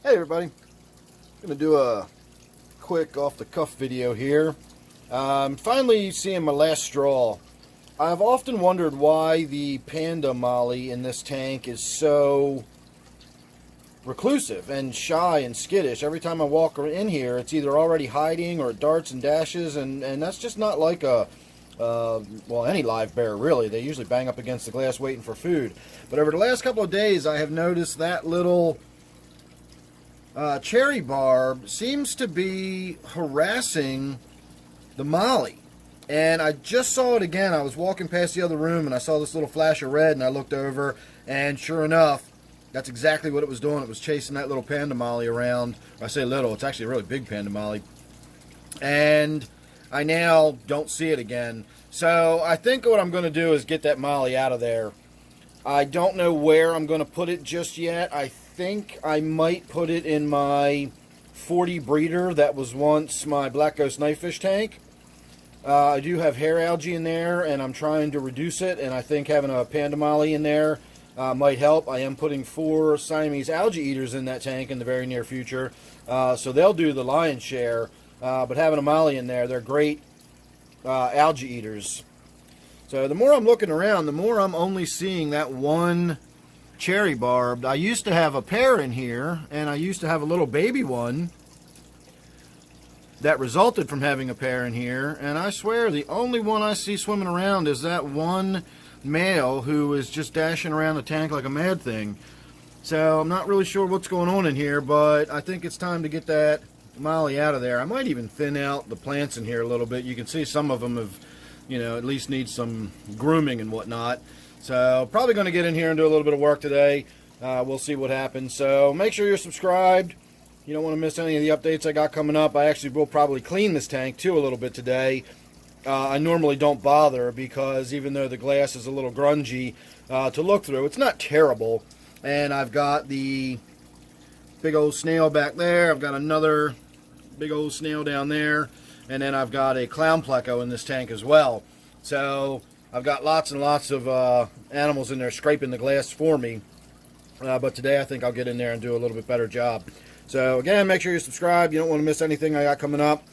Hey everybody, I'm going to do a quick off-the-cuff video here. I'm finally seeing my last straw. I've often wondered why the panda molly in this tank is so reclusive and shy and skittish. Every time I walk in here, it's either already hiding or it darts and dashes, and that's just not like any live bear really. They usually bang up against the glass waiting for food. But over the last couple of days, I have noticed that little cherry barb seems to be harassing the molly. And I just saw it again. I was walking past the other room and I saw this little flash of red, and I looked over, and sure enough, that's exactly what it was doing. It was chasing that little panda molly around. I say little, it's actually a really big panda molly. And I now don't see it again. So I think what I'm going to do is get that molly out of there. I don't know where I'm going to put it just yet. I think I might put it in my 40 breeder that was once my Black Ghost knifefish tank. I do have hair algae in there, and I'm trying to reduce it, and I think having a panda molly in there might help. I am putting 4 Siamese algae eaters in that tank in the very near future, so they'll do the lion's share, but having a molly in there, they're great algae eaters. So the more I'm looking around, the more I'm only seeing that one cherry barb. I used to have a pair in here, and I used to have a little baby one that resulted from having a pair in here, and I swear the only one I see swimming around is that one male who is just dashing around the tank like a mad thing. So I'm not really sure what's going on in here, but I think it's time to get that molly out of there. I might even thin out the plants in here a little bit. You can see some of them have, at least need some grooming and whatnot. So probably going to get in here and do a little bit of work today. We'll see what happens. So make sure you're subscribed. You don't want to miss any of the updates I got coming up. I actually will probably clean this tank too a little bit today. I normally don't bother because even though the glass is a little grungy to look through, it's not terrible. And I've got the big old snail back there. I've got another big old snail down there. And then I've got a clown pleco in this tank as well. So I've got lots and lots of animals in there scraping the glass for me. But today I think I'll get in there and do a little bit better job. So again, make sure you subscribe. You don't want to miss anything I got coming up.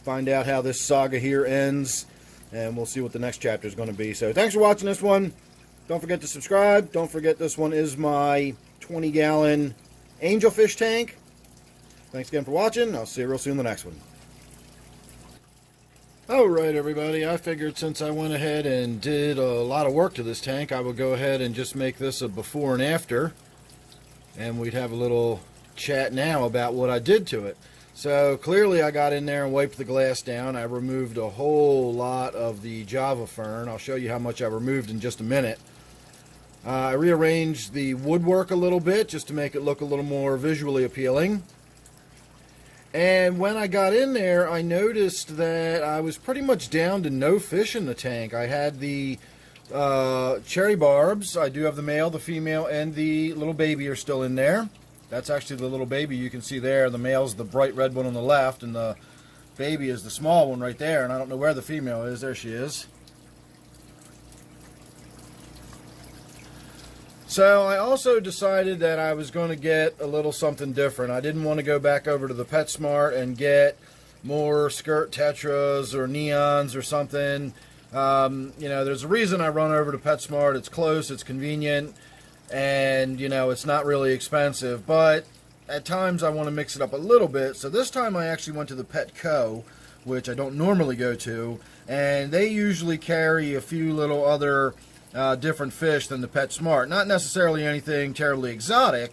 Find out how this saga here ends, and we'll see what the next chapter is going to be. So thanks for watching this one. Don't forget to subscribe. Don't forget this one is my 20-gallon angelfish tank. Thanks again for watching. I'll see you real soon in the next one. Alright everybody, I figured since I went ahead and did a lot of work to this tank, I would go ahead and just make this a before and after, and we'd have a little chat now about what I did to it. So clearly I got in there and wiped the glass down. I removed a whole lot of the Java Fern. I'll show you how much I removed in just a minute. I rearranged the woodwork a little bit just to make it look a little more visually appealing. And when I got in there, I noticed that I was pretty much down to no fish in the tank. I had the cherry barbs. I do have the male, the female, and the little baby are still in there. That's actually the little baby you can see there. The male's the bright red one on the left, and the baby is the small one right there. And I don't know where the female is. There she is. So I also decided that I was going to get a little something different. I didn't want to go back over to the PetSmart and get more skirt tetras or neons or something. There's a reason I run over to PetSmart. It's close, it's convenient, and it's not really expensive. But at times I want to mix it up a little bit. So this time I actually went to the Petco, which I don't normally go to, and they usually carry a few little other different fish than the PetSmart. Not necessarily anything terribly exotic,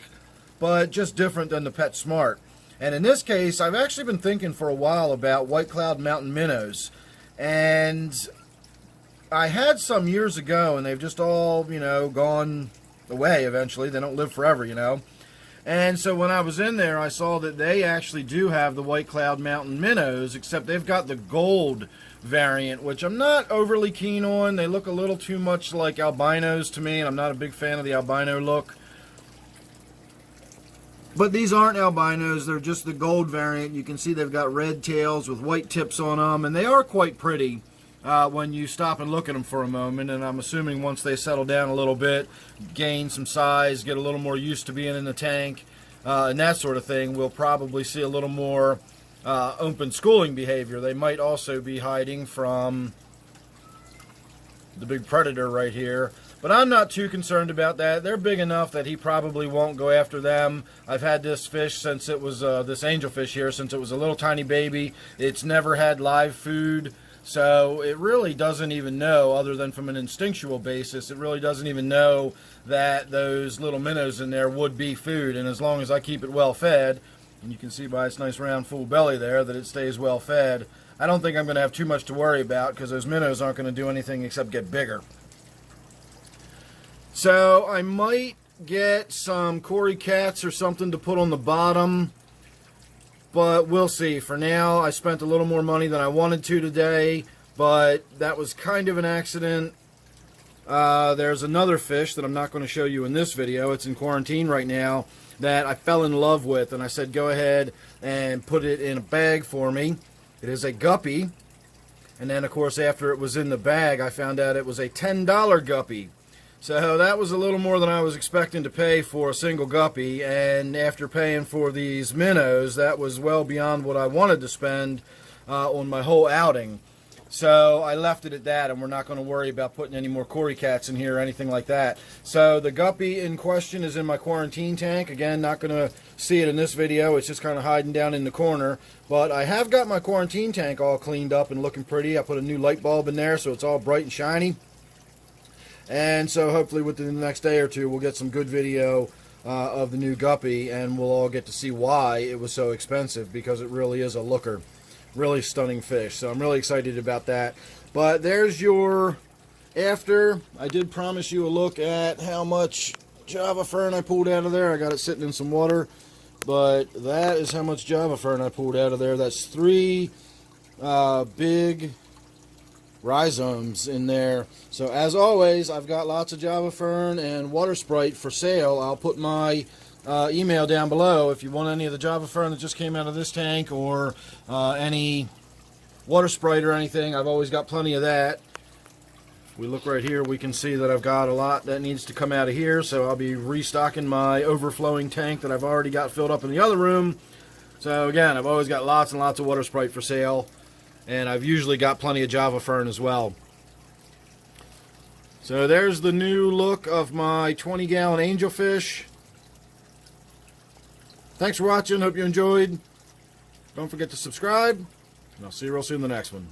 but just different than the PetSmart. And in this case, I've actually been thinking for a while about white cloud mountain minnows. And I had some years ago, and they've just all, gone away eventually. They don't live forever, And so when I was in there, I saw that they actually do have the white cloud mountain minnows, except they've got the gold variant, which I'm not overly keen on. They look a little too much like albinos to me, and I'm not a big fan of the albino look. But these aren't albinos, they're just the gold variant. You can see they've got red tails with white tips on them, and they are quite pretty when you stop and look at them for a moment. And I'm assuming once they settle down a little bit, gain some size, get a little more used to being in the tank, and that sort of thing, we'll probably see a little more open schooling behavior. They might also be hiding from the big predator right here, but I'm not too concerned about that. They're big enough that he probably won't go after them. I've had this fish since it was this angelfish here since it was a little tiny baby. It's never had live food, so it really doesn't even know, other than from an instinctual basis, it really doesn't even know that those little minnows in there would be food. And as long as I keep it well fed, and you can see by its nice round full belly there that it stays well fed, I don't think I'm going to have too much to worry about, because those minnows aren't going to do anything except get bigger. So I might get some cory cats or something to put on the bottom, but we'll see. For now, I spent a little more money than I wanted to today, but that was kind of an accident. There's another fish that I'm not going to show you in this video. It's in quarantine right now, that I fell in love with, and I said go ahead and put it in a bag for me. It is a guppy, and then of course after it was in the bag I found out it was a $10 guppy. So that was a little more than I was expecting to pay for a single guppy, and after paying for these minnows, that was well beyond what I wanted to spend on my whole outing. So I left it at that, and we're not going to worry about putting any more cory cats in here or anything like that. So the guppy in question is in my quarantine tank. Again, not going to see it in this video. It's just kind of hiding down in the corner. But I have got my quarantine tank all cleaned up and looking pretty. I put a new light bulb in there so it's all bright and shiny. And so hopefully within the next day or two we'll get some good video of the new guppy, and we'll all get to see why it was so expensive, because it really is a looker. Really stunning fish, so I'm really excited about that. But there's your after. I did promise you a look at how much Java Fern I pulled out of there. I got it sitting in some water, but that is how much Java Fern I pulled out of there. That's 3 big rhizomes in there. So as always, I've got lots of Java Fern and water sprite for sale. I'll put my email down below if you want any of the Java Fern that just came out of this tank, or any water sprite or anything. I've always got plenty of that. If we look right here, we can see that I've got a lot that needs to come out of here, so I'll be restocking my overflowing tank that I've already got filled up in the other room. So again, I've always got lots and lots of water sprite for sale, and I've usually got plenty of Java Fern as well. So there's the new look of my 20-gallon angelfish. Thanks for watching. Hope you enjoyed. Don't forget to subscribe, and I'll see you real soon in the next one.